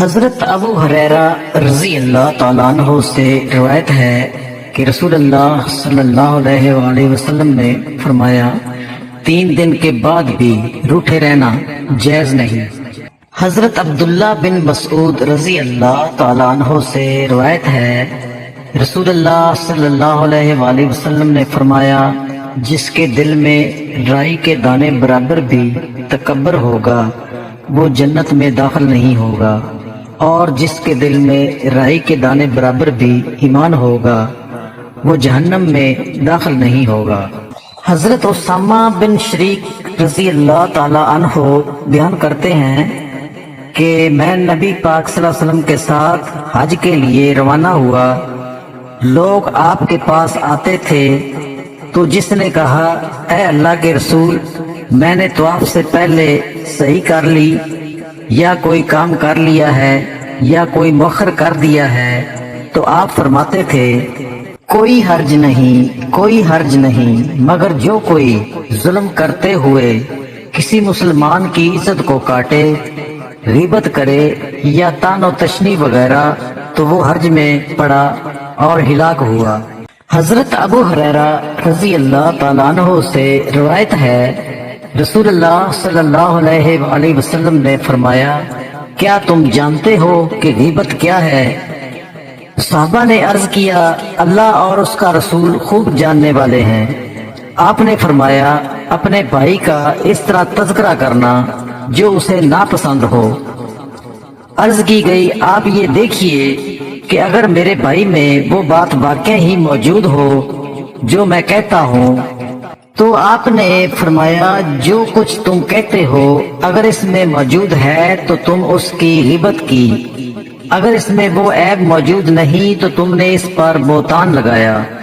حضرت ابو ہریرہ رضی اللہ تعالیٰ عنہ سے روایت ہے کہ رسول اللہ صلی اللہ علیہ وآلہ وسلم نے فرمایا 3 دن کے بعد بھی روٹھے رہنا جائز نہیں۔ حضرت عبداللہ بن مسعود رضی اللہ تعالیٰ عنہ سے روایت ہے رسول اللہ صلی اللہ علیہ وآلہ وسلم نے فرمایا جس کے دل میں رائی کے دانے برابر بھی تکبر ہوگا وہ جنت میں داخل نہیں ہوگا، اور جس کے دل میں رائی کے دانے برابر بھی ایمان ہوگا وہ جہنم میں داخل نہیں ہوگا۔ حضرت اسامہ بن شریک رضی اللہ تعالی عنہ بیان کرتے ہیں کہ میں نبی پاک صلی اللہ علیہ وسلم کے ساتھ حج کے لیے روانہ ہوا، لوگ آپ کے پاس آتے تھے تو جس نے کہا اے اللہ کے رسول میں نے طواف سے پہلے صحیح کر لی یا کوئی کام کر لیا ہے یا کوئی مؤخر کر دیا ہے، تو آپ فرماتے تھے کوئی حرج نہیں، کوئی حرج نہیں، مگر جو کوئی ظلم کرتے ہوئے کسی مسلمان کی عزت کو کاٹے، غیبت کرے یا طعن و تشنیع وغیرہ تو وہ حرج میں پڑا اور ہلاک ہوا۔ حضرت ابو ہریرہ رضی اللہ تعالیٰ عنہ سے روایت ہے رسول اللہ صلی اللہ علیہ وآلہ وسلم نے فرمایا کیا تم جانتے ہو کہ غیبت کیا ہے؟ صحابہ نے عرض کیا اللہ اور اس کا رسول خوب جاننے والے ہیں۔ آپ نے فرمایا اپنے بھائی کا اس طرح تذکرہ کرنا جو اسے ناپسند ہو۔ عرض کی گئی آپ یہ دیکھیے کہ اگر میرے بھائی میں وہ بات واقع ہی موجود ہو جو میں کہتا ہوں تو آپ نے فرمایا جو کچھ تم کہتے ہو اگر اس میں موجود ہے تو تم اس کی غیبت کی، اگر اس میں وہ عیب موجود نہیں تو تم نے اس پر بہتان لگایا۔